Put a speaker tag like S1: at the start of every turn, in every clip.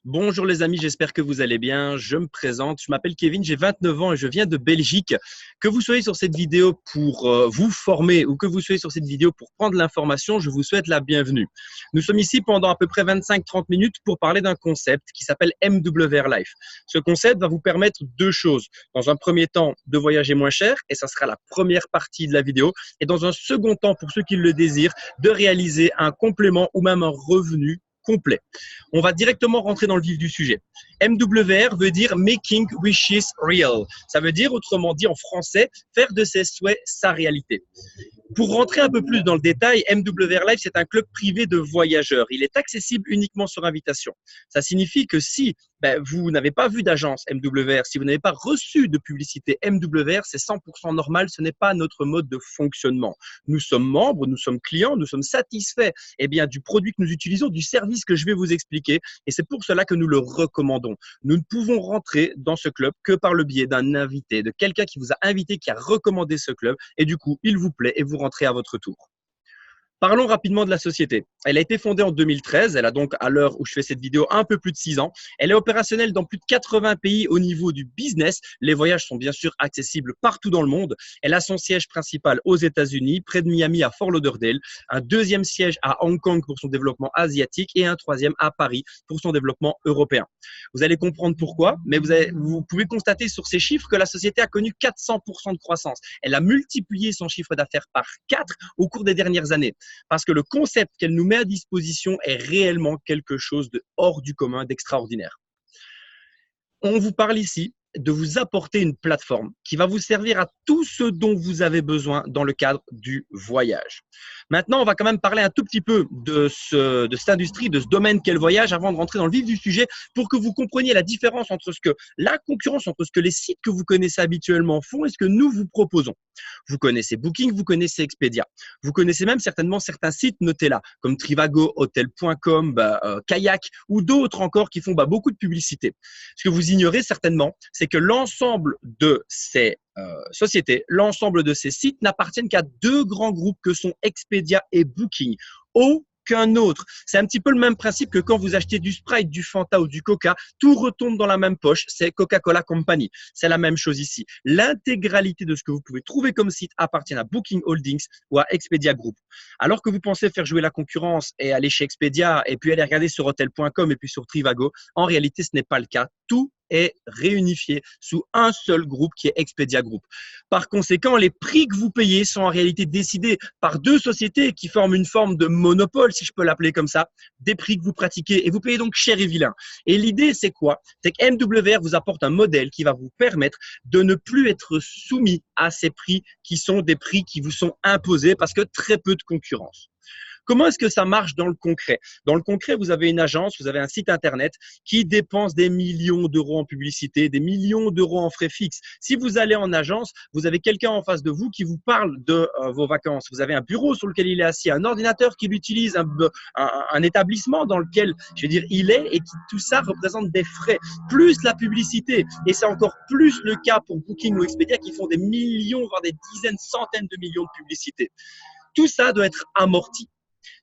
S1: Bonjour les amis, j'espère que vous allez bien. Je me présente, je m'appelle Kevin, j'ai 29 ans et je viens de Belgique. Que vous soyez sur cette vidéo pour vous former ou que vous soyez sur cette vidéo pour prendre l'information, je vous souhaite la bienvenue. Nous sommes ici pendant à peu près 25-30 minutes pour parler d'un concept qui s'appelle MWR Life. Ce concept va vous permettre deux choses. Dans un premier temps, de voyager moins cher et ça sera la première partie de la vidéo. Et dans un second temps, pour ceux qui le désirent, de réaliser un complément ou même un revenu complet. On va directement rentrer dans le vif du sujet. MWR veut dire Making Wishes Real. Ça veut dire, autrement dit en français, faire de ses souhaits sa réalité. Pour rentrer un peu plus dans le détail, MWR Life, c'est un club privé de voyageurs. Il est accessible uniquement sur invitation. Ça signifie que si vous n'avez pas vu d'agence MWR, si vous n'avez pas reçu de publicité MWR, c'est 100% normal, ce n'est pas notre mode de fonctionnement. Nous sommes membres, nous sommes clients, nous sommes satisfaits du produit que nous utilisons, du service que je vais vous expliquer et c'est pour cela que nous le recommandons. Nous ne pouvons rentrer dans ce club que par le biais d'un invité, de quelqu'un qui vous a invité, qui a recommandé ce club et du coup, il vous plaît et vous rentrez à votre tour. Parlons rapidement de la société. Elle a été fondée en 2013. Elle a donc, à l'heure où je fais cette vidéo, un peu plus de 6 ans. Elle est opérationnelle dans plus de 80 pays au niveau du business. Les voyages sont bien sûr accessibles partout dans le monde. Elle a son siège principal aux États-Unis, près de Miami, à Fort Lauderdale. Un deuxième siège à Hong Kong pour son développement asiatique et un troisième à Paris pour son développement européen. Vous allez comprendre pourquoi, mais vous pouvez constater sur ces chiffres que la société a connu 400% de croissance. Elle a multiplié son chiffre d'affaires par 4 au cours des dernières années. Parce que le concept qu'elle nous met à disposition est réellement quelque chose de hors du commun, d'extraordinaire. On vous parle ici de vous apporter une plateforme qui va vous servir à tout ce dont vous avez besoin dans le cadre du voyage. Maintenant, on va quand même parler un tout petit peu de cette industrie, de ce domaine qu'est le voyage avant de rentrer dans le vif du sujet pour que vous compreniez la différence entre la concurrence entre ce que les sites que vous connaissez habituellement font et ce que nous vous proposons. Vous connaissez Booking, vous connaissez Expedia. Vous connaissez même certainement certains sites, notés là, comme Trivago, Hotel.com, Kayak ou d'autres encore qui font beaucoup de publicité. Ce que vous ignorez certainement, c'est que l'ensemble de ces sociétés, l'ensemble de ces sites n'appartiennent qu'à deux grands groupes que sont Expedia et Booking. Aucun autre. C'est un petit peu le même principe que quand vous achetez du Sprite, du Fanta ou du Coca, tout retombe dans la même poche, c'est Coca-Cola Company. C'est la même chose ici. L'intégralité de ce que vous pouvez trouver comme site appartient à Booking Holdings ou à Expedia Group. Alors que vous pensez faire jouer la concurrence et aller chez Expedia et puis aller regarder sur Hotel.com et puis sur Trivago, en réalité, ce n'est pas le cas. Tout est réunifié sous un seul groupe qui est Expedia Group. Par conséquent, les prix que vous payez sont en réalité décidés par deux sociétés qui forment une forme de monopole, si je peux l'appeler comme ça, des prix que vous pratiquez et vous payez donc cher et vilain. Et l'idée, c'est quoi? C'est que MWR vous apporte un modèle qui va vous permettre de ne plus être soumis à ces prix qui sont des prix qui vous sont imposés parce que très peu de concurrence. Comment est-ce que ça marche dans le concret? Dans le concret, vous avez une agence, vous avez un site internet qui dépense des millions d'euros en publicité, des millions d'euros en frais fixes. Si vous allez en agence, vous avez quelqu'un en face de vous qui vous parle de vos vacances. Vous avez un bureau sur lequel il est assis, un ordinateur qui l'utilise, un établissement dans lequel, il est et qui tout ça représente des frais, plus la publicité. Et c'est encore plus le cas pour Booking ou Expedia qui font des millions, voire des dizaines, centaines de millions de publicités. Tout ça doit être amorti.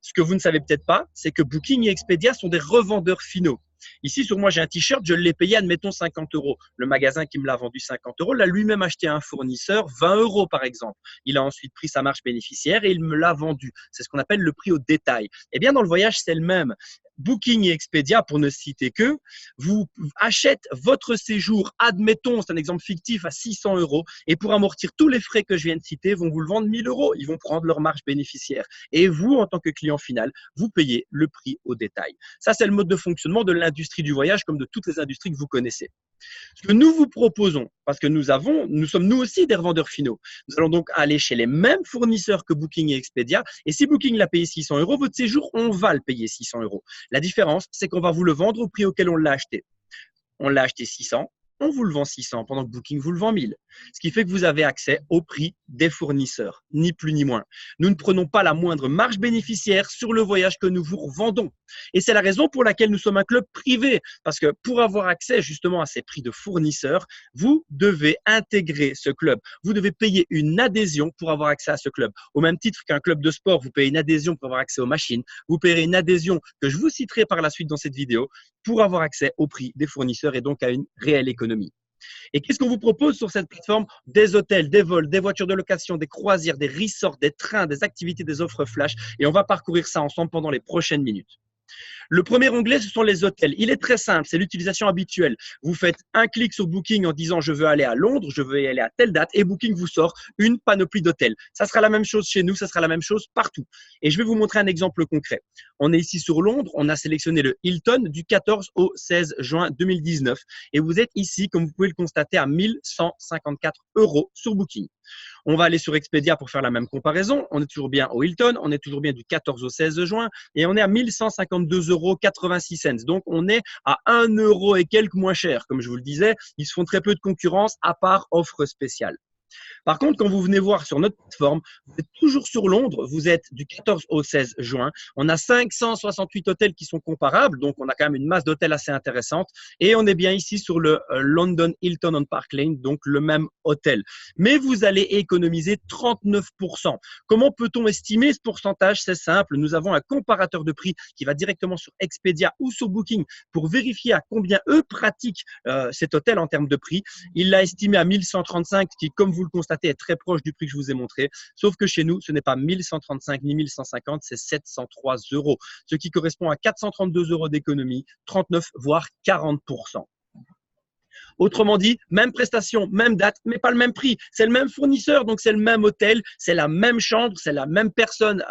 S1: Ce que vous ne savez peut-être pas, c'est que Booking et Expedia sont des revendeurs finaux. Ici, sur moi, j'ai un t-shirt, je l'ai payé, admettons, 50 euros. Le magasin qui me l'a vendu 50 euros l'a lui-même acheté à un fournisseur, 20 euros par exemple. Il a ensuite pris sa marge bénéficiaire et il me l'a vendu. C'est ce qu'on appelle le prix au détail. Eh bien, dans le voyage, c'est le même. Booking et Expedia, pour ne citer que, vous achètent votre séjour, admettons, c'est un exemple fictif, à 600 euros, et pour amortir tous les frais que je viens de citer, vont vous le vendre 1000 euros. Ils vont prendre leur marge bénéficiaire. Et vous, en tant que client final, vous payez le prix au détail. Ça, c'est le mode de fonctionnement de l'industrie du voyage, comme de toutes les industries que vous connaissez. Ce que nous vous proposons, parce que nous sommes nous aussi des revendeurs finaux. Nous allons donc aller chez les mêmes fournisseurs que Booking et Expedia. Et si Booking l'a payé 600 euros, votre séjour, on va le payer 600 euros. La différence, c'est qu'on va vous le vendre au prix auquel on l'a acheté. On l'a acheté 600, on vous le vend 600 pendant que Booking vous le vend 1000. Ce qui fait que vous avez accès au prix des fournisseurs, ni plus ni moins. Nous ne prenons pas la moindre marge bénéficiaire sur le voyage que nous vous revendons. Et c'est la raison pour laquelle nous sommes un club privé. Parce que pour avoir accès justement à ces prix de fournisseurs, vous devez intégrer ce club. Vous devez payer une adhésion pour avoir accès à ce club. Au même titre qu'un club de sport, vous payez une adhésion pour avoir accès aux machines. Vous payerez une adhésion que je vous citerai par la suite dans cette vidéo pour avoir accès au prix des fournisseurs et donc à une réelle économie. Et qu'est-ce qu'on vous propose sur cette plateforme? Des hôtels, des vols, des voitures de location, des croisières, des resorts, des trains, des activités, des offres flash. Et on va parcourir ça ensemble pendant les prochaines minutes. Le premier onglet, ce sont les hôtels. Il est très simple, c'est l'utilisation habituelle. Vous faites un clic sur Booking en disant « je veux aller à Londres, je veux y aller à telle date » et Booking vous sort une panoplie d'hôtels. Ça sera la même chose chez nous, ça sera la même chose partout. Et je vais vous montrer un exemple concret. On est ici sur Londres, on a sélectionné le Hilton du 14 au 16 juin 2019 et vous êtes ici, comme vous pouvez le constater, à 1154 € sur Booking. On va aller sur Expedia pour faire la même comparaison. On est toujours bien au Hilton, on est toujours bien du 14 au 16 juin et on est à 1152,86 €. Donc, on est à 1 € et quelques moins cher. Comme je vous le disais, ils se font très peu de concurrence à part offre spéciale. Par contre, quand vous venez voir sur notre plateforme, vous êtes toujours sur Londres, vous êtes du 14 au 16 juin. On a 568 hôtels qui sont comparables, donc on a quand même une masse d'hôtels assez intéressante. Et on est bien ici sur le London Hilton on Park Lane, donc le même hôtel. Mais vous allez économiser 39%. Comment peut-on estimer ce pourcentage? C'est simple, nous avons un comparateur de prix qui va directement sur Expedia ou sur Booking pour vérifier à combien eux pratiquent cet hôtel en termes de prix. Il l'a estimé à 1135, qui, comme vous le constatez, est très proche du prix que je vous ai montré. Sauf que chez nous, ce n'est pas 1135 ni 1150, c'est 703 €, ce qui correspond à 432 € d'économie, 39 voire 40%. Autrement dit, même prestation, même date, mais pas le même prix. C'est le même fournisseur, donc c'est le même hôtel, c'est la même chambre, c'est la même personne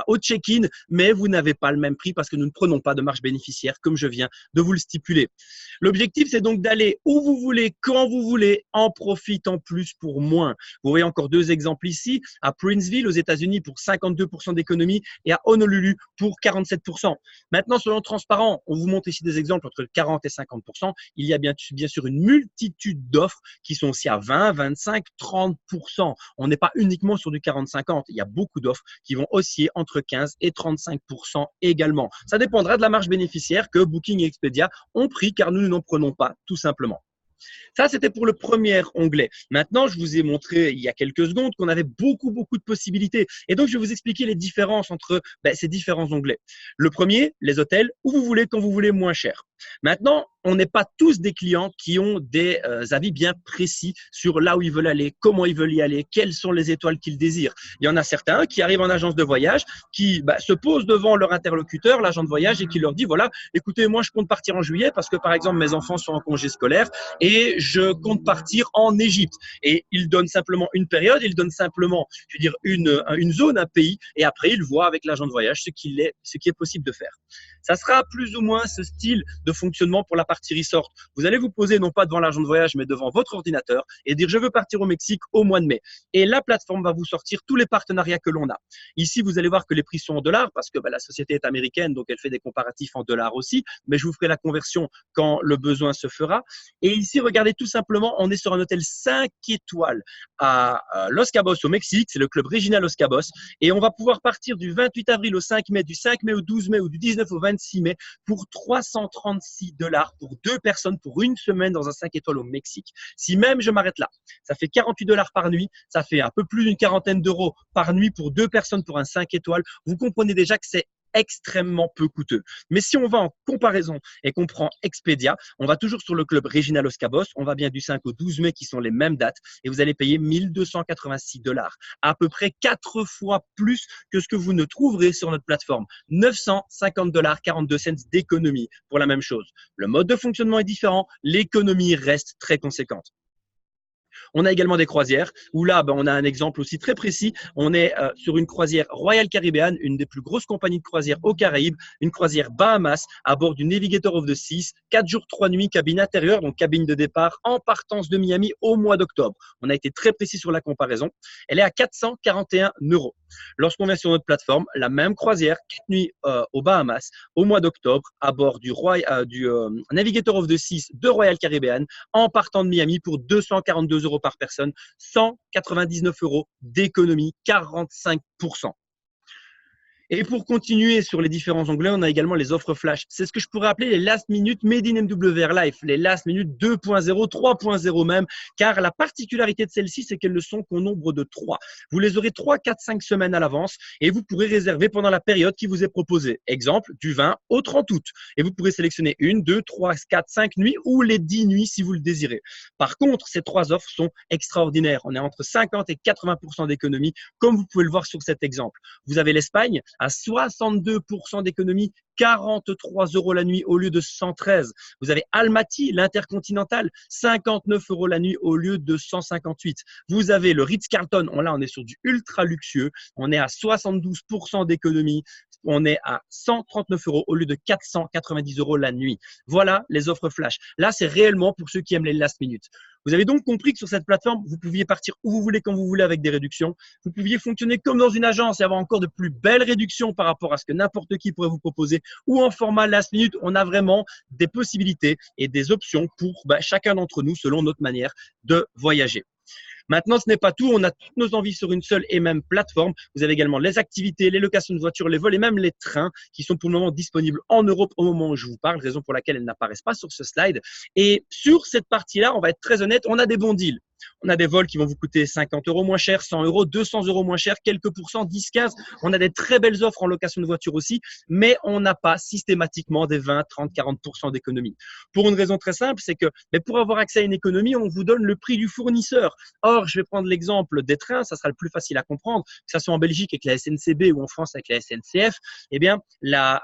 S1: au check-in, mais vous n'avez pas le même prix parce que nous ne prenons pas de marge bénéficiaire, comme je viens de vous le stipuler. L'objectif, c'est donc d'aller où vous voulez, quand vous voulez, en profitant plus pour moins. Vous voyez encore deux exemples ici, à Princeville, aux États-Unis, pour 52% d'économie et à Honolulu pour 47%. Maintenant, soyons transparents, on vous montre ici des exemples entre 40 et 50%. Il y a bien sûr une multitude d'offres qui sont aussi à 20, 25, 30%. On n'est pas uniquement sur du 40-50. Il y a beaucoup d'offres qui vont osciller entre 15 et 35% également. Ça dépendra de la marge bénéficiaire que Booking et Expedia ont pris car nous n'en prenons pas tout simplement. Ça, c'était pour le premier onglet. Maintenant, je vous ai montré il y a quelques secondes qu'on avait beaucoup de possibilités. Et donc, je vais vous expliquer les différences entre ces différents onglets. Le premier, les hôtels, où vous voulez, quand vous voulez, moins cher. Maintenant, on n'est pas tous des clients qui ont des avis bien précis sur là où ils veulent aller, comment ils veulent y aller, quelles sont les étoiles qu'ils désirent. Il y en a certains qui arrivent en agence de voyage, qui se posent devant leur interlocuteur, l'agent de voyage, et qui leur dit, voilà, écoutez, moi, je compte partir en juillet parce que, par exemple, mes enfants sont en congé scolaire et je compte partir en Égypte. Et ils donnent simplement une période, ils donnent simplement, je veux dire, une zone, un pays, et après, ils voient avec l'agent de voyage ce qui est possible de faire. Ça sera plus ou moins ce style de fonctionnement pour la partie resort. Vous allez vous poser non pas devant l'agent de voyage, mais devant votre ordinateur et dire « je veux partir au Mexique au mois de mai ». Et la plateforme va vous sortir tous les partenariats que l'on a. Ici, vous allez voir que les prix sont en dollars parce que la société est américaine, donc elle fait des comparatifs en dollars aussi, mais je vous ferai la conversion quand le besoin se fera. Et ici, regardez tout simplement, on est sur un hôtel 5 étoiles à Los Cabos au Mexique, c'est le club Regina Los Cabos, et on va pouvoir partir du 28 avril au 5 mai, du 5 mai au 12 mai ou du 19 au 26 mai pour 336 $ pour 2 personnes pour une semaine dans un 5 étoiles au Mexique. Si même je m'arrête là, ça fait 48 $ par nuit, ça fait un peu plus d'une quarantaine d'euros par nuit pour 2 personnes pour un 5 étoiles. Vous comprenez déjà que c'est extrêmement peu coûteux. Mais si on va en comparaison et qu'on prend Expedia, on va toujours sur le club Regina Los Cabos, on va bien du 5 au 12 mai qui sont les mêmes dates et vous allez payer 1286 $, à peu près 4 fois plus que ce que vous ne trouverez sur notre plateforme. 950 $, 42 cents d'économie pour la même chose. Le mode de fonctionnement est différent, l'économie reste très conséquente. On a également des croisières où là, on a un exemple aussi très précis. On est sur une croisière Royal Caribbean, une des plus grosses compagnies de croisière aux Caraïbes, une croisière Bahamas à bord du Navigator of the Seas, 4 jours, 3 nuits, cabine intérieure, donc cabine de départ en partance de Miami au mois d'octobre. On a été très précis sur la comparaison. Elle est à 441 €. Lorsqu'on vient sur notre plateforme, la même croisière, 4 nuits aux Bahamas au mois d'octobre à bord du Navigator of the Seas de Royal Caribbean en partant de Miami pour 242 € par personne, 199 € d'économie, 45%. Et pour continuer sur les différents onglets, on a également les offres flash. C'est ce que je pourrais appeler les last minute made in MWR Life, les last minute 2.0, 3.0 même, car la particularité de celles-ci, c'est qu'elles ne sont qu'au nombre de 3. Vous les aurez 3, 4, 5 semaines à l'avance et vous pourrez réserver pendant la période qui vous est proposée. Exemple, du 20 au 30 août. Et vous pourrez sélectionner 1, 2, 3, 4, 5 nuits ou les 10 nuits si vous le désirez. Par contre, ces 3 offres sont extraordinaires. On est entre 50 et 80% d'économie, comme vous pouvez le voir sur cet exemple. Vous avez l'Espagne à 62% d'économie, 43 € la nuit au lieu de 113. Vous avez Almaty, l'intercontinental, 59 € la nuit au lieu de 158. Vous avez le Ritz-Carlton, là on est sur du ultra luxueux, on est à 72% d'économie, on est à 139 € au lieu de 490 € la nuit. Voilà les offres flash. Là, c'est réellement pour ceux qui aiment les last minutes. Vous avez donc compris que sur cette plateforme, vous pouviez partir où vous voulez, quand vous voulez avec des réductions. Vous pouviez fonctionner comme dans une agence et avoir encore de plus belles réductions par rapport à ce que n'importe qui pourrait vous proposer. Ou en format last minute, on a vraiment des possibilités et des options pour chacun d'entre nous selon notre manière de voyager. Maintenant, ce n'est pas tout. On a toutes nos envies sur une seule et même plateforme. Vous avez également les activités, les locations de voitures, les vols et même les trains qui sont pour le moment disponibles en Europe au moment où je vous parle, raison pour laquelle elles n'apparaissent pas sur ce slide. Et sur cette partie-là, on va être très honnête, on a des bons deals. On a des vols qui vont vous coûter 50 € moins cher, 100 €, 200 € moins cher, quelques pourcents, 10, 15. On a des très belles offres en location de voiture aussi, mais on n'a pas systématiquement des 20, 30, 40% d'économie. Pour une raison très simple, c'est que pour avoir accès à une économie, on vous donne le prix du fournisseur. Or, je vais prendre l'exemple des trains, ça sera le plus facile à comprendre, que ce soit en Belgique avec la SNCB ou en France avec la SNCF. Eh bien, la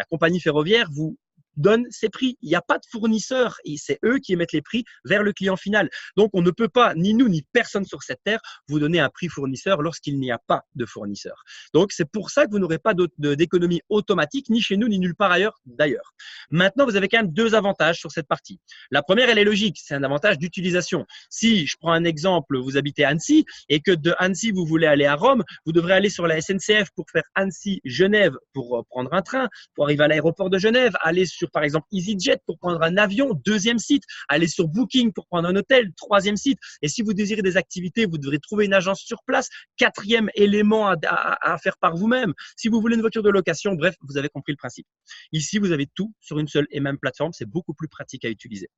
S1: compagnie ferroviaire vous donne ses prix. Il n'y a pas de fournisseur et c'est eux qui émettent les prix vers le client final. Donc, on ne peut pas, ni nous, ni personne sur cette terre, vous donner un prix fournisseur lorsqu'il n'y a pas de fournisseur. Donc, c'est pour ça que vous n'aurez pas d'économie automatique, ni chez nous, ni nulle part ailleurs d'ailleurs. Maintenant, vous avez quand même 2 avantages sur cette partie. La première, elle est logique, c'est un avantage d'utilisation. Si, je prends un exemple, vous habitez à Annecy et que de Annecy, vous voulez aller à Rome, vous devrez aller sur la SNCF pour faire Annecy-Genève pour prendre un train, pour arriver à l'aéroport de Genève, aller sur par exemple EasyJet pour prendre un avion, 2e site, aller sur Booking pour prendre un hôtel, 3e site. Et si vous désirez des activités, vous devrez trouver une agence sur place, 4e élément à faire par vous-même. Si vous voulez une voiture de location, bref, vous avez compris le principe. Ici, vous avez tout sur une seule et même plateforme, c'est beaucoup plus pratique à utiliser.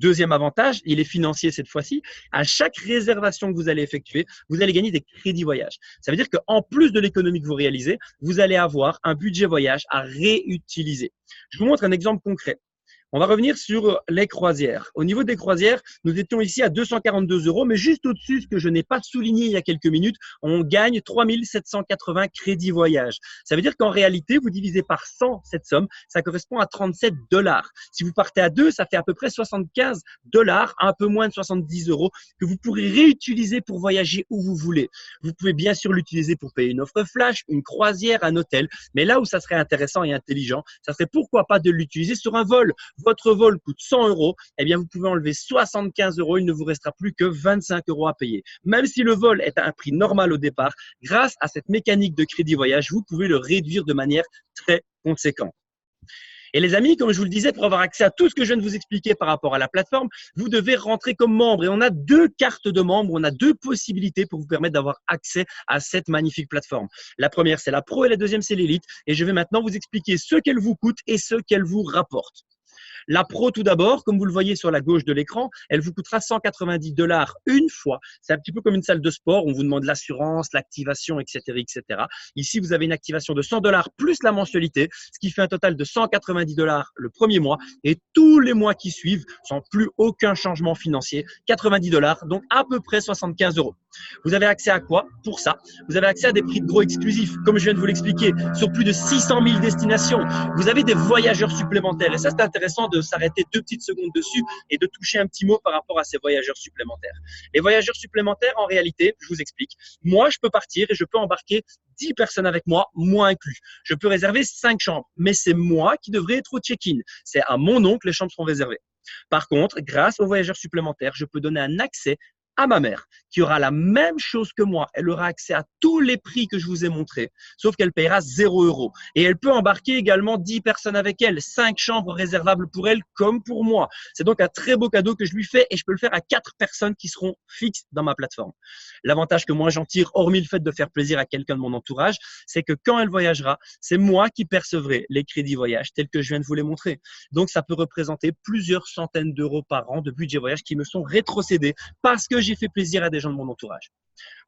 S1: 2e avantage, il est financier cette fois-ci. À chaque réservation que vous allez effectuer, vous allez gagner des crédits voyage. Ça veut dire qu'en plus de l'économie que vous réalisez, vous allez avoir un budget voyage à réutiliser. Je vous montre un exemple concret. On va revenir sur les croisières. Au niveau des croisières, nous étions ici à 242 €, mais juste au-dessus, ce que je n'ai pas souligné il y a quelques minutes, on gagne 3 780 crédits voyage. Ça veut dire qu'en réalité, vous divisez par 100 cette somme, ça correspond à 37 $. Si vous partez à 2, ça fait à peu près 75 $, un peu moins de 70 € que vous pourrez réutiliser pour voyager où vous voulez. Vous pouvez bien sûr l'utiliser pour payer une offre flash, une croisière, un hôtel, mais là où ça serait intéressant et intelligent, ça serait pourquoi pas de l'utiliser sur un vol. Votre vol coûte 100 €, eh bien, vous pouvez enlever 75 €, il ne vous restera plus que 25 € à payer. Même si le vol est à un prix normal au départ, grâce à cette mécanique de crédit voyage, vous pouvez le réduire de manière très conséquente. Et les amis, comme je vous le disais, pour avoir accès à tout ce que je viens de vous expliquer par rapport à la plateforme, vous devez rentrer comme membre. Et on a 2 cartes de membre, on a 2 possibilités pour vous permettre d'avoir accès à cette magnifique plateforme. La première, c'est la Pro et la deuxième, c'est l'Élite. Et je vais maintenant vous expliquer ce qu'elle vous coûte et ce qu'elle vous rapporte. La Pro, tout d'abord, comme vous le voyez sur la gauche de l'écran, elle vous coûtera 190 $ une fois. C'est un petit peu comme une salle de sport. On vous demande l'assurance, l'activation, etc., etc. Ici, vous avez une activation de 100 $ plus la mensualité, ce qui fait un total de 190 $ le premier mois. Et tous les mois qui suivent, sans plus aucun changement financier, 90 $, donc à peu près 75 €. Vous avez accès à quoi pour ça? Vous avez accès à des prix de gros exclusifs, comme je viens de vous l'expliquer, sur plus de 600 000 destinations. Vous avez des voyageurs supplémentaires. Et ça, c'est intéressant de s'arrêter 2 petites secondes dessus et de toucher un petit mot par rapport à ces voyageurs supplémentaires. Les voyageurs supplémentaires, en réalité, je vous explique. Moi, je peux partir et je peux embarquer 10 personnes avec moi, moi inclus. Je peux réserver 5 chambres, mais c'est moi qui devrais être au check-in. C'est à mon nom que les chambres seront réservées. Par contre, grâce aux voyageurs supplémentaires, je peux donner un accès à ma mère, qui aura la même chose que moi. Elle aura accès à tous les prix que je vous ai montrés, sauf qu'elle payera 0 €. Et elle peut embarquer également 10 personnes avec elle, 5 chambres réservables pour elle comme pour moi. C'est donc un très beau cadeau que je lui fais et je peux le faire à 4 personnes qui seront fixes dans ma plateforme. L'avantage que moi j'en tire, hormis le fait de faire plaisir à quelqu'un de mon entourage, c'est que quand elle voyagera, c'est moi qui percevrai les crédits voyage tels que je viens de vous les montrer. Donc ça peut représenter plusieurs centaines d'euros par an de budget voyage qui me sont rétrocédés parce que j'ai fait plaisir à des gens de mon entourage.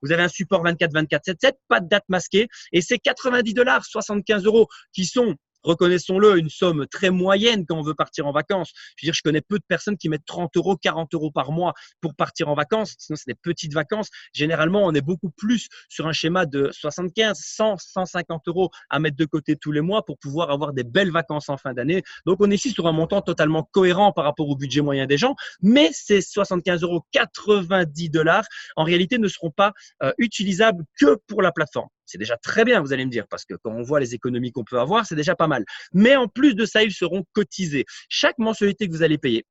S1: Vous avez un support 24/24/7/7, pas de date masquée et c'est 90 $, 75 € qui sont, reconnaissons-le, une somme très moyenne quand on veut partir en vacances. Je veux dire, je connais peu de personnes qui mettent 30 €, 40 € par mois pour partir en vacances. Sinon, c'est des petites vacances. Généralement, on est beaucoup plus sur un schéma de 75, 100, 150 € à mettre de côté tous les mois pour pouvoir avoir des belles vacances en fin d'année. Donc, on est ici sur un montant totalement cohérent par rapport au budget moyen des gens. Mais ces 75 €, 90 $, en réalité, ne seront pas utilisables que pour la plateforme. C'est déjà très bien, vous allez me dire, parce que quand on voit les économies qu'on peut avoir, c'est déjà pas mal. Mais en plus de ça, ils seront cotisés. Chaque mensualité que vous allez payer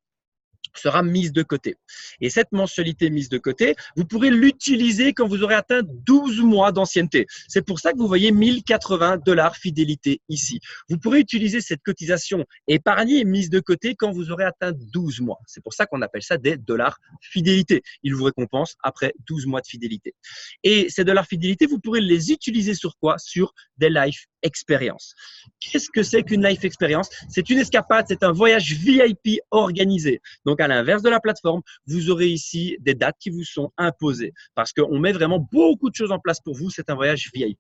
S1: sera mise de côté. Et cette mensualité mise de côté, vous pourrez l'utiliser quand vous aurez atteint 12 mois d'ancienneté. C'est pour ça que vous voyez 1080 $ fidélité ici. Vous pourrez utiliser cette cotisation épargnée mise de côté quand vous aurez atteint 12 mois. C'est pour ça qu'on appelle ça des dollars fidélité. Ils vous récompensent après 12 mois de fidélité. Et ces dollars fidélité, vous pourrez les utiliser sur quoi? Sur des life experience. Qu'est-ce que c'est qu'une life experience? C'est une escapade, c'est un voyage VIP organisé. Donc, à l'inverse de la plateforme, vous aurez ici des dates qui vous sont imposées parce qu'on met vraiment beaucoup de choses en place pour vous. C'est un voyage VIP.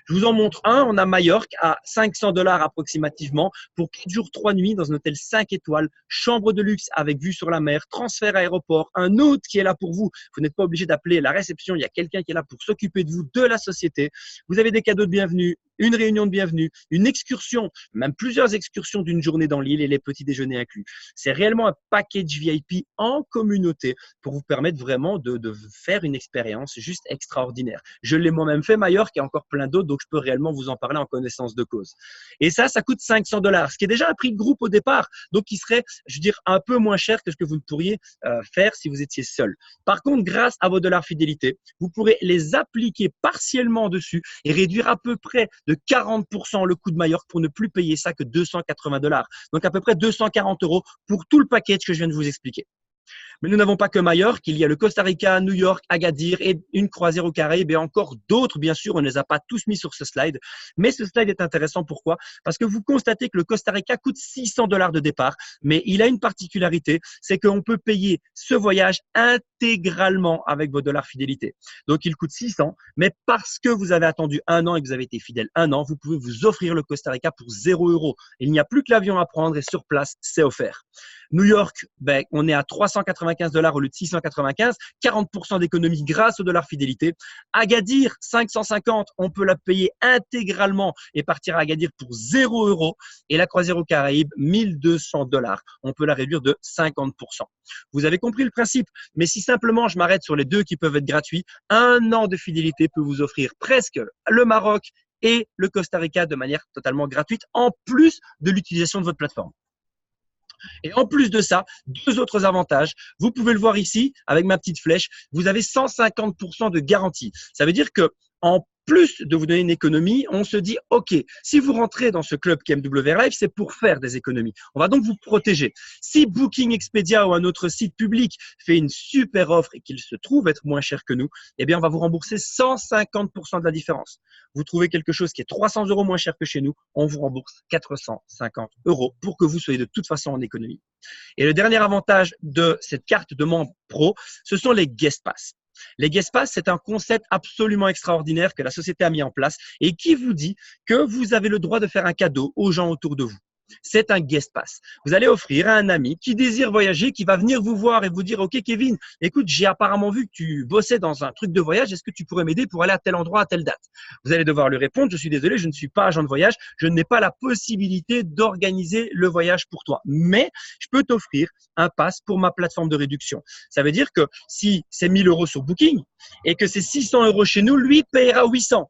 S1: Je vous en montre un. On a Majorque à 500 $ approximativement pour 4 jours, 3 nuits dans un hôtel 5 étoiles, chambre de luxe avec vue sur la mer, transfert aéroport, un hôte qui est là pour vous. Vous n'êtes pas obligé d'appeler la réception. Il y a quelqu'un qui est là pour s'occuper de vous, de la société. Vous avez des cadeaux de bienvenue, une réunion de bienvenue, une excursion, même plusieurs excursions d'une journée dans l'île et les petits déjeuners inclus. C'est réellement un package VIP en communauté pour vous permettre vraiment de faire une expérience juste extraordinaire. Je l'ai moi-même fait, Majorque, et encore plein d'autres, donc je peux réellement vous en parler en connaissance de cause. Et ça coûte 500 $, ce qui est déjà un prix de groupe au départ, donc qui serait, je veux dire, un peu moins cher que ce que vous ne pourriez faire si vous étiez seul. Par contre, grâce à vos dollars fidélité, vous pourrez les appliquer partiellement dessus et réduire à peu près de 40% le coût de Majorque pour ne plus payer ça que 280 $. Donc à peu près 240 € pour tout le package que je viens de vous expliquer. Mais nous n'avons pas que Majorque, il y a le Costa Rica, New York, Agadir et une croisière aux Caraïbes et encore d'autres, bien sûr, on ne les a pas tous mis sur ce slide. Mais ce slide est intéressant, pourquoi? Parce que vous constatez que le Costa Rica coûte 600 $ de départ, mais il a une particularité, c'est qu'on peut payer ce voyage intégralement avec vos dollars fidélité. Donc il coûte 600, mais parce que vous avez attendu 1 an et que vous avez été fidèle 1 an, vous pouvez vous offrir le Costa Rica pour 0 €. Il n'y a plus que l'avion à prendre et sur place, c'est offert. New York, ben, on est à 395 $ au lieu de 695, 40% d'économie grâce au dollar fidélité. Agadir, 550, on peut la payer intégralement et partir à Agadir pour 0 €. Et la croisière aux Caraïbes, 1200 $, on peut la réduire de 50%. Vous avez compris le principe, mais si simplement je m'arrête sur les deux qui peuvent être gratuits, 1 an de fidélité peut vous offrir presque le Maroc et le Costa Rica de manière totalement gratuite, en plus de l'utilisation de votre plateforme. Et en plus de ça, 2 autres avantages. Vous pouvez le voir ici avec ma petite flèche. Vous avez 150% de garantie. Ça veut dire que en plus de vous donner une économie, on se dit, OK, si vous rentrez dans ce club KMW Airlife, c'est pour faire des économies. On va donc vous protéger. Si Booking Expedia ou un autre site public fait une super offre et qu'il se trouve être moins cher que nous, eh bien, on va vous rembourser 150% de la différence. Vous trouvez quelque chose qui est 300 € moins cher que chez nous, on vous rembourse 450 € pour que vous soyez de toute façon en économie. Et le dernier avantage de cette carte de membre pro, ce sont les guest pass. Les guest pass, c'est un concept absolument extraordinaire que la société a mis en place et qui vous dit que vous avez le droit de faire un cadeau aux gens autour de vous. C'est un guest pass. Vous allez offrir à un ami qui désire voyager, qui va venir vous voir et vous dire, OK Kevin, écoute, j'ai apparemment vu que tu bossais dans un truc de voyage, est-ce que tu pourrais m'aider pour aller à tel endroit, à telle date? Vous allez devoir lui répondre, je suis désolé, je ne suis pas agent de voyage, je n'ai pas la possibilité d'organiser le voyage pour toi, mais je peux t'offrir un pass pour ma plateforme de réduction. Ça veut dire que si c'est 1 000 € sur Booking et que c'est 600 € chez nous, lui payera 800.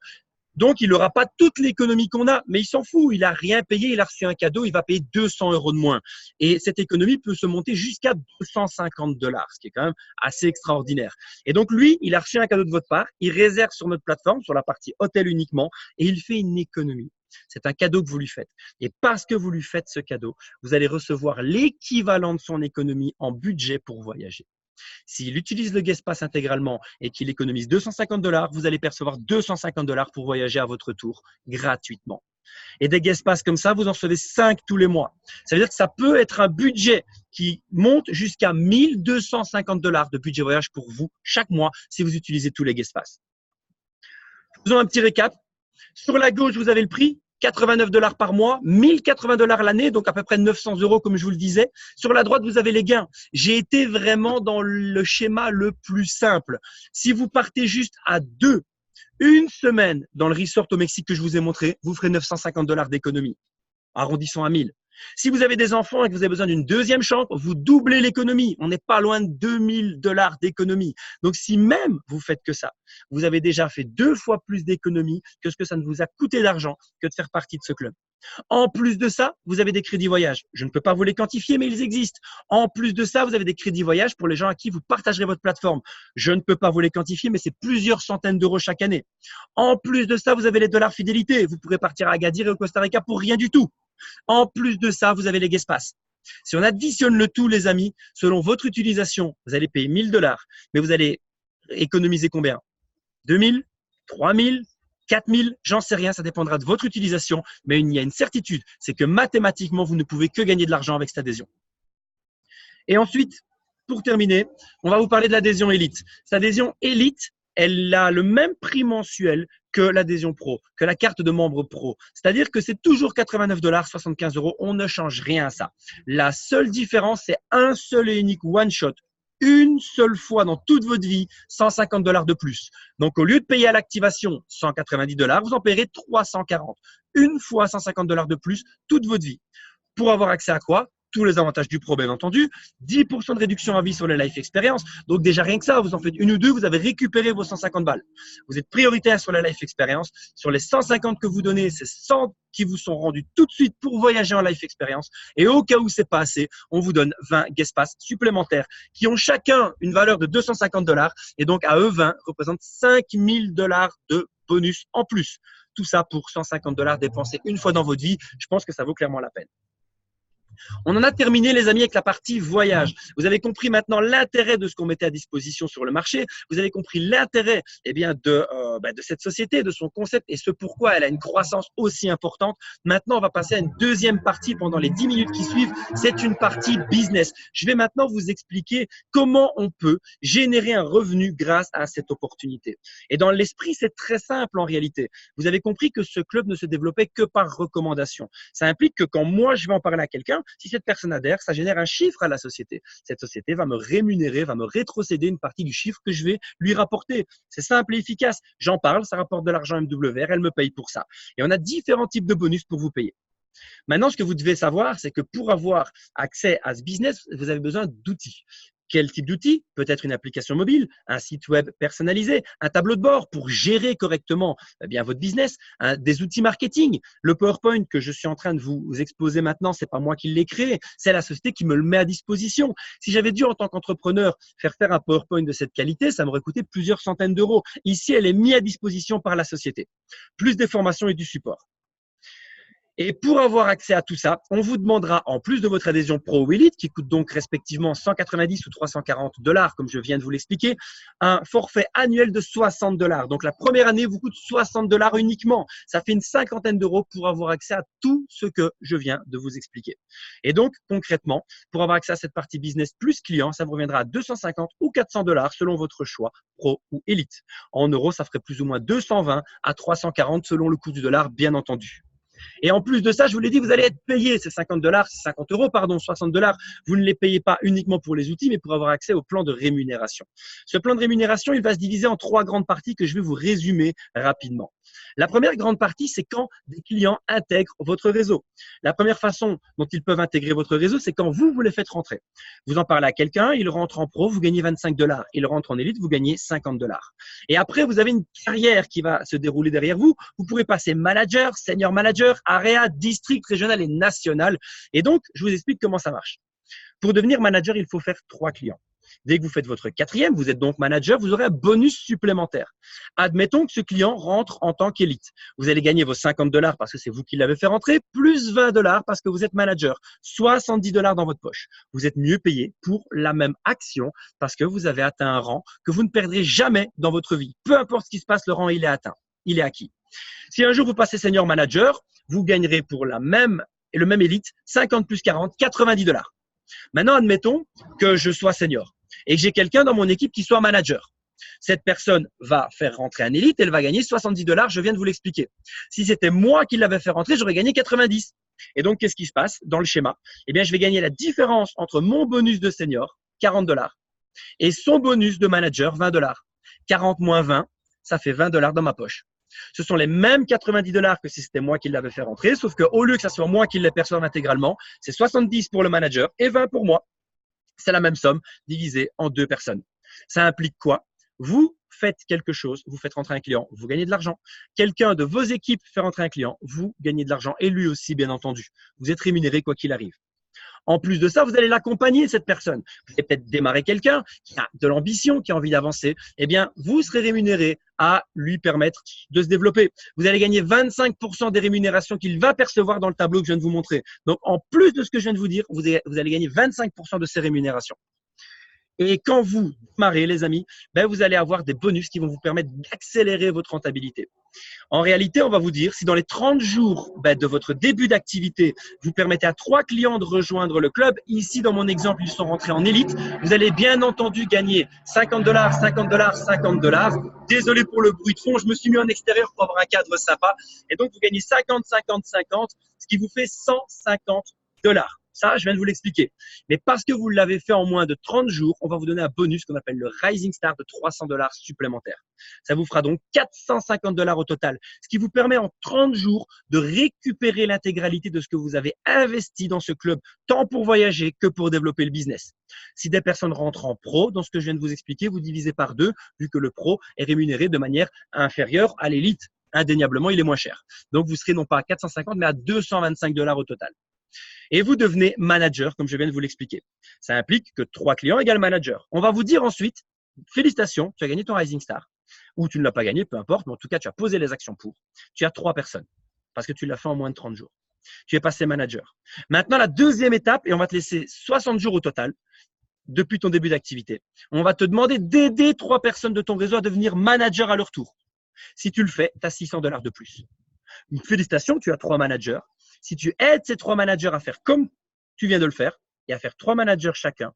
S1: Donc, il n'aura pas toute l'économie qu'on a, mais il s'en fout. Il n'a rien payé, il a reçu un cadeau, il va payer 200 € de moins. Et cette économie peut se monter jusqu'à 250 $, ce qui est quand même assez extraordinaire. Et donc, lui, il a reçu un cadeau de votre part, il réserve sur notre plateforme, sur la partie hôtel uniquement, et il fait une économie. C'est un cadeau que vous lui faites. Et parce que vous lui faites ce cadeau, vous allez recevoir l'équivalent de son économie en budget pour voyager. S'il utilise le Guest Pass intégralement et qu'il économise 250 $, vous allez percevoir 250 $ pour voyager à votre tour gratuitement. Et des Guest Pass comme ça, vous en recevez 5 tous les mois. Ça veut dire que ça peut être un budget qui monte jusqu'à 1 250 $ de budget voyage pour vous chaque mois si vous utilisez tous les Guest Pass. Faisons un petit récap. Sur la gauche, vous avez le prix. 89 $ par mois, 1080 $ l'année, donc à peu près 900 € comme je vous le disais. Sur la droite, vous avez les gains. J'ai été vraiment dans le schéma le plus simple. Si vous partez juste à 2, une semaine dans le resort au Mexique que je vous ai montré, vous ferez 950 $ d'économie. Arrondissons à 1000. Si vous avez des enfants et que vous avez besoin d'une deuxième chambre, vous doublez l'économie. On n'est pas loin de 2000 $ d'économie. Donc, si même vous faites que ça, vous avez déjà fait 2 fois plus d'économie que ce que ça ne vous a coûté d'argent que de faire partie de ce club. En plus de ça, vous avez des crédits voyage. Je ne peux pas vous les quantifier, mais ils existent. En plus de ça, vous avez des crédits voyage pour les gens à qui vous partagerez votre plateforme. Je ne peux pas vous les quantifier, mais c'est plusieurs centaines d'euros chaque année. En plus de ça, vous avez les dollars fidélité. Vous pourrez partir à Agadir et au Costa Rica pour rien du tout. En plus de ça, vous avez les Guest Pass. Si on additionne le tout, les amis, selon votre utilisation, vous allez payer 1 000 $, mais vous allez économiser combien? 2 000, 3 000, 4 000, j'en sais rien, ça dépendra de votre utilisation, mais il y a une certitude, c'est que mathématiquement, vous ne pouvez que gagner de l'argent avec cette adhésion. Et ensuite, pour terminer, on va vous parler de l'adhésion Elite. Cette adhésion Elite, elle a le même prix mensuel que l'adhésion Pro, que la carte de membre Pro. C'est-à-dire que c'est toujours 89 $, 75 €. On ne change rien à ça. La seule différence, c'est un seul et unique one-shot. Une seule fois dans toute votre vie, 150 $ de plus. Donc, au lieu de payer à l'activation 190 $, vous en payerez 340. Une fois 150 $ de plus toute votre vie. Pour avoir accès à quoi? Tous les avantages du Pro, bien entendu. 10% de réduction à vie sur les Life Experience. Donc, déjà, rien que ça, vous en faites une ou deux, vous avez récupéré vos 150 balles. Vous êtes prioritaire sur la Life Experience. Sur les 150 que vous donnez, c'est 100 qui vous sont rendus tout de suite pour voyager en Life Experience. Et au cas où c'est pas assez, on vous donne 20 Guest Pass supplémentaires qui ont chacun une valeur de 250 $. Et donc, à eux, 20 représentent 5 000 $ de bonus en plus. Tout ça pour 150 $ dépensés une fois dans votre vie. Je pense que ça vaut clairement la peine. On en a terminé, les amis, avec la partie voyage. Vous avez compris maintenant l'intérêt de ce qu'on mettait à disposition sur le marché. Vous avez compris l'intérêt de cette société, de son concept et ce pourquoi elle a une croissance aussi importante. Maintenant, on va passer à une deuxième partie pendant les 10 minutes qui suivent. C'est une partie business. Je vais maintenant vous expliquer comment on peut générer un revenu grâce à cette opportunité. Et dans l'esprit, c'est très simple en réalité. Vous avez compris que ce club ne se développait que par recommandation. Ça implique que quand moi, je vais en parler à quelqu'un, si cette personne adhère, ça génère un chiffre à la société. Cette société va me rémunérer, va me rétrocéder une partie du chiffre que je vais lui rapporter. C'est simple et efficace. J'en parle, ça rapporte de l'argent MWR, elle me paye pour ça. Et on a différents types de bonus pour vous payer. Maintenant, ce que vous devez savoir, c'est que pour avoir accès à ce business, vous avez besoin d'outils. Quel type d'outils? Peut-être une application mobile, un site web personnalisé, un tableau de bord pour gérer correctement votre business, des outils marketing. Le PowerPoint que je suis en train de vous exposer maintenant, c'est pas moi qui l'ai créé, c'est la société qui me le met à disposition. Si j'avais dû en tant qu'entrepreneur faire un PowerPoint de cette qualité, ça m'aurait coûté plusieurs centaines d'euros. Ici, elle est mise à disposition par la société. Plus des formations et du support. Et pour avoir accès à tout ça, on vous demandera, en plus de votre adhésion Pro ou Elite, qui coûte donc respectivement 190 ou 340 $, comme je viens de vous l'expliquer, un forfait annuel de 60 $. Donc, la première année vous coûte 60 $ uniquement. Ça fait une cinquantaine d'euros pour avoir accès à tout ce que je viens de vous expliquer. Et donc, concrètement, pour avoir accès à cette partie business plus client, ça vous reviendra à 250 ou 400 $ selon votre choix, Pro ou Elite. En euros, ça ferait plus ou moins 220 à 340 selon le coût du dollar, bien entendu. Et en plus de ça, je vous l'ai dit, vous allez être payé ces 50 $, 50 euros, pardon, 60 $. Vous ne les payez pas uniquement pour les outils, mais pour avoir accès au plan de rémunération. Ce plan de rémunération, il va se diviser en 3 grandes parties que je vais vous résumer rapidement. La première grande partie, c'est quand des clients intègrent votre réseau. La première façon dont ils peuvent intégrer votre réseau, c'est quand vous les faites rentrer. Vous en parlez à quelqu'un, il rentre en pro, vous gagnez 25 $. Il rentre en élite, vous gagnez 50 $. Et après, vous avez une carrière qui va se dérouler derrière vous. Vous pourrez passer manager, senior manager, area, district, régional et national. Et donc, je vous explique comment ça marche. Pour devenir manager, il faut faire 3 clients. Dès que vous faites votre 4e, vous êtes donc manager, vous aurez un bonus supplémentaire. Admettons que ce client rentre en tant qu'élite. Vous allez gagner vos 50 $ parce que c'est vous qui l'avez fait rentrer, plus 20 $ parce que vous êtes manager. 70 $ dans votre poche. Vous êtes mieux payé pour la même action parce que vous avez atteint un rang que vous ne perdrez jamais dans votre vie. Peu importe ce qui se passe, le rang, il est atteint. Il est acquis. Si un jour vous passez senior manager, vous gagnerez pour le même élite 50 plus 40, 90 $. Maintenant, admettons que je sois senior et que j'ai quelqu'un dans mon équipe qui soit manager. Cette personne va faire rentrer un élite, elle va gagner 70 $, je viens de vous l'expliquer. Si c'était moi qui l'avais fait rentrer, j'aurais gagné 90. Et donc, qu'est-ce qui se passe dans le schéma? Eh bien, je vais gagner la différence entre mon bonus de senior, 40 $, et son bonus de manager, 20 $. 40 moins 20, ça fait 20 $ dans ma poche. Ce sont les mêmes 90 $ que si c'était moi qui l'avais fait rentrer, sauf qu'au lieu que ce soit moi qui les perçoive intégralement, c'est 70 pour le manager et 20 pour moi. C'est la même somme divisée en 2 personnes. Ça implique quoi? Vous faites quelque chose, vous faites rentrer un client, vous gagnez de l'argent. Quelqu'un de vos équipes fait rentrer un client, vous gagnez de l'argent et lui aussi, bien entendu. Vous êtes rémunéré quoi qu'il arrive. En plus de ça, vous allez l'accompagner, cette personne. Vous allez peut-être démarrer quelqu'un qui a de l'ambition, qui a envie d'avancer. Eh bien, vous serez rémunéré à lui permettre de se développer. Vous allez gagner 25% des rémunérations qu'il va percevoir dans le tableau que je viens de vous montrer. Donc, en plus de ce que je viens de vous dire, vous allez gagner 25% de ces rémunérations. Et quand vous démarrez, les amis, vous allez avoir des bonus qui vont vous permettre d'accélérer votre rentabilité. En réalité, on va vous dire, si dans les 30 jours de votre début d'activité, vous permettez à 3 clients de rejoindre le club, ici dans mon exemple, ils sont rentrés en élite, vous allez bien entendu gagner 50 $, 50 $, 50 $. Désolé pour le bruit de fond, je me suis mis en extérieur pour avoir un cadre sympa. Et donc, vous gagnez 50, 50, 50, ce qui vous fait 150 $. Ça, je viens de vous l'expliquer. Mais parce que vous l'avez fait en moins de 30 jours, on va vous donner un bonus qu'on appelle le Rising Star de 300 $ supplémentaires. Ça vous fera donc 450 $ au total, ce qui vous permet en 30 jours de récupérer l'intégralité de ce que vous avez investi dans ce club, tant pour voyager que pour développer le business. Si des personnes rentrent en pro, dans ce que je viens de vous expliquer, vous divisez par 2, vu que le pro est rémunéré de manière inférieure à l'élite. Indéniablement, il est moins cher. Donc, vous serez non pas à 450, mais à 225 $ au total. Et vous devenez manager, comme je viens de vous l'expliquer. Ça implique que 3 clients égale manager. On va vous dire ensuite, félicitations, tu as gagné ton Rising Star. Ou tu ne l'as pas gagné, peu importe, mais en tout cas, tu as posé les actions pour. Tu as 3 personnes parce que tu l'as fait en moins de 30 jours. Tu es passé manager. Maintenant, la deuxième étape, et on va te laisser 60 jours au total depuis ton début d'activité. On va te demander d'aider 3 personnes de ton réseau à devenir manager à leur tour. Si tu le fais, tu as 600 $ de plus. Félicitations, tu as 3 managers. Si tu aides ces 3 managers à faire comme tu viens de le faire et à faire 3 managers chacun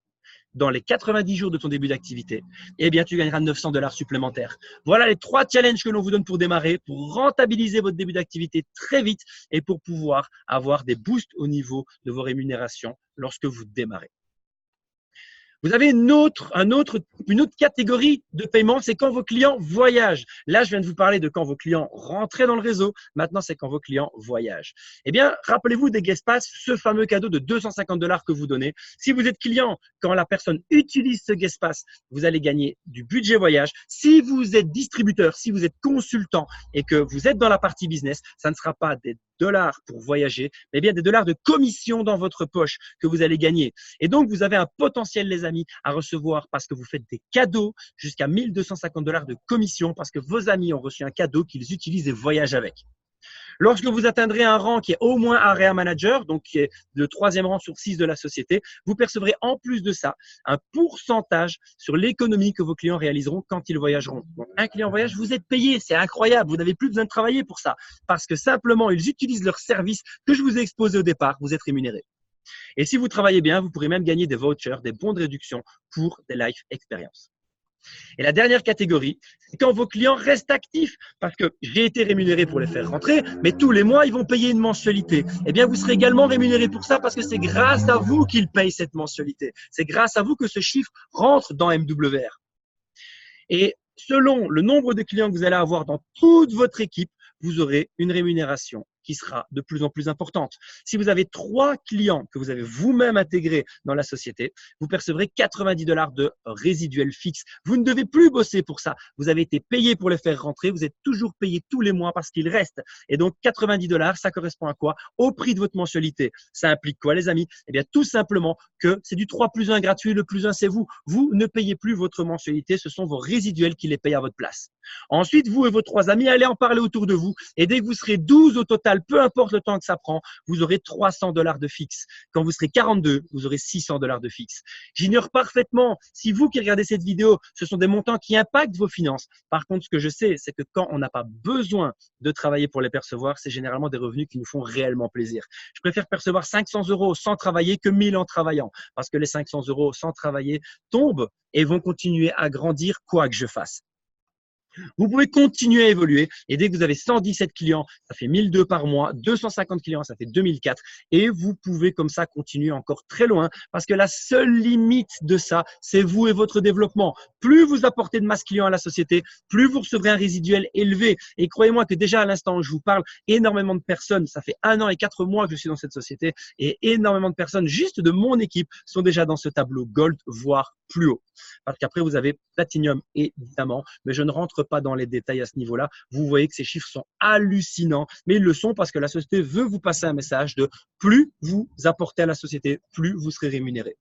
S1: dans les 90 jours de ton début d'activité, eh bien, tu gagneras 900 $ supplémentaires. Voilà les 3 challenges que l'on vous donne pour démarrer, pour rentabiliser votre début d'activité très vite et pour pouvoir avoir des boosts au niveau de vos rémunérations lorsque vous démarrez. Vous avez une autre catégorie de paiement, c'est quand vos clients voyagent. Là, je viens de vous parler de quand vos clients rentraient dans le réseau. Maintenant, c'est quand vos clients voyagent. Eh bien, rappelez-vous des Guestpass, ce fameux cadeau de 250 $ que vous donnez. Si vous êtes client, quand la personne utilise ce Guestpass, vous allez gagner du budget voyage. Si vous êtes distributeur, si vous êtes consultant et que vous êtes dans la partie business, ça ne sera pas des dollars pour voyager, mais bien des dollars de commission dans votre poche que vous allez gagner. Et donc, vous avez un potentiel, les amis, à recevoir parce que vous faites des cadeaux jusqu'à 1 250 $ de commission parce que vos amis ont reçu un cadeau qu'ils utilisent et voyagent avec. Lorsque vous atteindrez un rang qui est au moins Area Manager, donc qui est le 3e rang sur 6 de la société, vous percevrez en plus de ça un pourcentage sur l'économie que vos clients réaliseront quand ils voyageront. Donc, un client voyage, vous êtes payé, c'est incroyable, vous n'avez plus besoin de travailler pour ça parce que simplement, ils utilisent leur service que je vous ai exposé au départ, vous êtes rémunéré. Et si vous travaillez bien, vous pourrez même gagner des vouchers, des bons de réduction pour des life experiences. Et la dernière catégorie, c'est quand vos clients restent actifs, parce que j'ai été rémunéré pour les faire rentrer, mais tous les mois, ils vont payer une mensualité. Eh bien, vous serez également rémunéré pour ça, parce que c'est grâce à vous qu'ils payent cette mensualité. C'est grâce à vous que ce chiffre rentre dans MWR. Et selon le nombre de clients que vous allez avoir dans toute votre équipe, vous aurez une rémunération qui sera de plus en plus importante. Si vous avez 3 clients que vous avez vous-même intégrés dans la société, vous percevrez 90 $ de résiduel fixe. Vous ne devez plus bosser pour ça. Vous avez été payé pour les faire rentrer. Vous êtes toujours payé tous les mois parce qu'il reste. Et donc, 90 $, ça correspond à quoi? Au prix de votre mensualité. Ça implique quoi, les amis? Eh bien, tout simplement que c'est du 3+1 gratuit. Le plus 1, c'est vous. Vous ne payez plus votre mensualité. Ce sont vos résiduels qui les payent à votre place. Ensuite, vous et vos 3 amis, allez en parler autour de vous. Et dès que vous serez 12 au total, peu importe le temps que ça prend, vous aurez 300 $ de fixe. Quand vous serez 42, vous aurez 600 $ de fixe. J'ignore parfaitement, si vous qui regardez cette vidéo, ce sont des montants qui impactent vos finances. Par contre, ce que je sais, c'est que quand on n'a pas besoin de travailler pour les percevoir, c'est généralement des revenus qui nous font réellement plaisir. Je préfère percevoir 500 € sans travailler que 1000 en travaillant, parce que les 500 € sans travailler tombent et vont continuer à grandir quoi que je fasse. Vous pouvez continuer à évoluer et dès que vous avez 117 clients, ça fait 1002 par mois, 250 clients, ça fait 2004 et vous pouvez comme ça continuer encore très loin parce que la seule limite de ça, c'est vous et votre développement. Plus vous apportez de masse client à la société, plus vous recevrez un résiduel élevé et croyez-moi que déjà à l'instant où je vous parle, énormément de personnes, ça fait 1 an et 4 mois que je suis dans cette société et énormément de personnes juste de mon équipe sont déjà dans ce tableau gold, voire plus haut. Parce qu'après, vous avez Platinum évidemment, mais je ne rentre pas dans les détails à ce niveau-là. Vous voyez que ces chiffres sont hallucinants, mais ils le sont parce que la société veut vous passer un message de plus vous apportez à la société, plus vous serez rémunéré.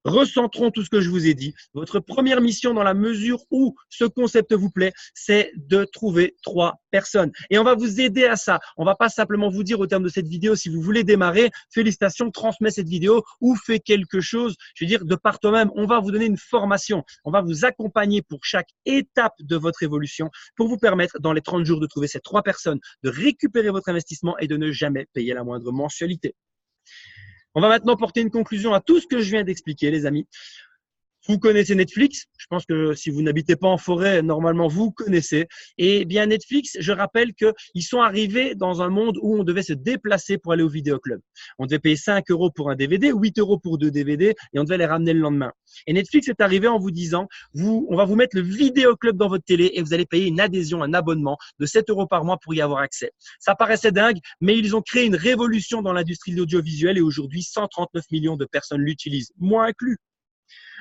S1: Recentrons tout ce que je vous ai dit. Votre première mission dans la mesure où ce concept vous plaît, c'est de trouver 3 personnes. Et on va vous aider à ça. On va pas simplement vous dire au terme de cette vidéo, si vous voulez démarrer, félicitations, transmets cette vidéo ou fais quelque chose, je veux dire, de par toi-même. On va vous donner une formation. On va vous accompagner pour chaque étape de votre évolution pour vous permettre, dans les 30 jours, de trouver ces 3 personnes, de récupérer votre investissement et de ne jamais payer la moindre mensualité. On va maintenant porter une conclusion à tout ce que je viens d'expliquer, les amis. Vous connaissez Netflix. Je pense que si vous n'habitez pas en forêt, normalement, vous connaissez. Et bien, Netflix, je rappelle qu'ils sont arrivés dans un monde où on devait se déplacer pour aller au vidéoclub. On devait payer 5 € pour un DVD, 8 € pour 2 DVD et on devait les ramener le lendemain. Et Netflix est arrivé en vous disant, on va vous mettre le vidéoclub dans votre télé et vous allez payer une adhésion, un abonnement de 7 € par mois pour y avoir accès. Ça paraissait dingue, mais ils ont créé une révolution dans l'industrie de l'audiovisuel et aujourd'hui, 139 millions de personnes l'utilisent, moi inclus.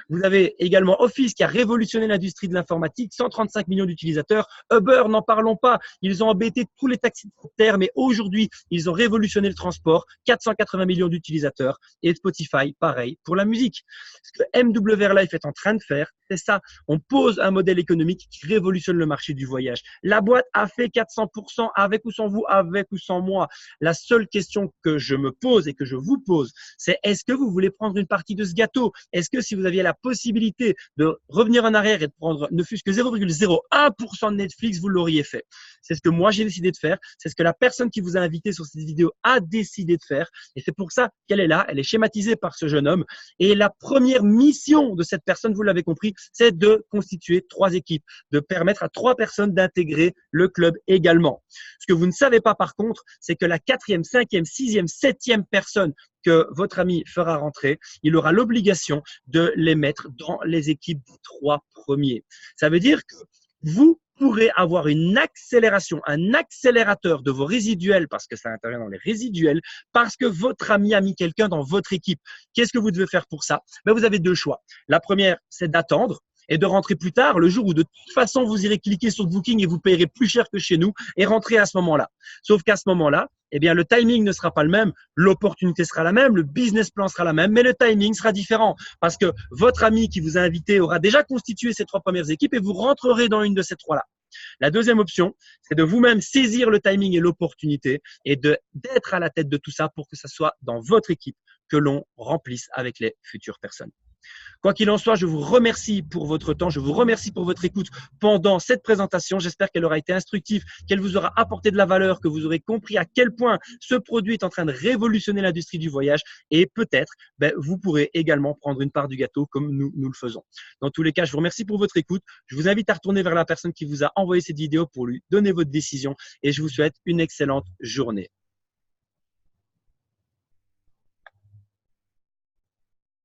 S1: Vous avez également Office qui a révolutionné l'industrie de l'informatique, 135 millions d'utilisateurs. Uber, n'en parlons pas, ils ont embêté tous les taxis de terre, mais aujourd'hui, ils ont révolutionné le transport, 480 millions d'utilisateurs. Et Spotify, pareil, pour la musique. Ce que MWR Life est en train de faire, c'est ça. On pose un modèle économique qui révolutionne le marché du voyage. La boîte a fait 400% avec ou sans vous, avec ou sans moi. La seule question que je me pose et que je vous pose, c'est est-ce que vous voulez prendre une partie de ce gâteau? Est-ce que si vous aviez la possibilité de revenir en arrière et de prendre ne fût-ce que 0,01% de Netflix, vous l'auriez fait? C'est ce que moi j'ai décidé de faire. C'est ce que la personne qui vous a invité sur cette vidéo a décidé de faire. Et c'est pour ça qu'elle est là. Elle est schématisée par ce jeune homme. Et la première mission de cette personne, vous l'avez compris, c'est de constituer 3 équipes, de permettre à 3 personnes d'intégrer le club également. Ce que vous ne savez pas par contre, c'est que la 4e, 5e, 6e, 7e personne que votre ami fera rentrer, il aura l'obligation de les mettre dans les équipes des 3 premiers. Ça veut dire que vous pourrez avoir une accélération, un accélérateur de vos résiduels, parce que ça intervient dans les résiduels, parce que votre ami a mis quelqu'un dans votre équipe. Qu'est-ce que vous devez faire pour ça? Ben, vous avez 2 choix. La première, c'est d'attendre et de rentrer plus tard, le jour où de toute façon, vous irez cliquer sur Booking et vous payerez plus cher que chez nous et rentrer à ce moment-là. Sauf qu'à ce moment-là, eh bien, le timing ne sera pas le même, l'opportunité sera la même, le business plan sera la même, mais le timing sera différent parce que votre ami qui vous a invité aura déjà constitué ces 3 premières équipes et vous rentrerez dans une de ces 3-là. La deuxième option, c'est de vous-même saisir le timing et l'opportunité et d'être à la tête de tout ça pour que ça soit dans votre équipe que l'on remplisse avec les futures personnes. Quoi qu'il en soit, je vous remercie pour votre temps, je vous remercie pour votre écoute pendant cette présentation. J'espère qu'elle aura été instructive, qu'elle vous aura apporté de la valeur, que vous aurez compris à quel point ce produit est en train de révolutionner l'industrie du voyage et peut-être vous pourrez également prendre une part du gâteau comme nous le faisons. Dans tous les cas, je vous remercie pour votre écoute. Je vous invite à retourner vers la personne qui vous a envoyé cette vidéo pour lui donner votre décision et je vous souhaite une excellente journée.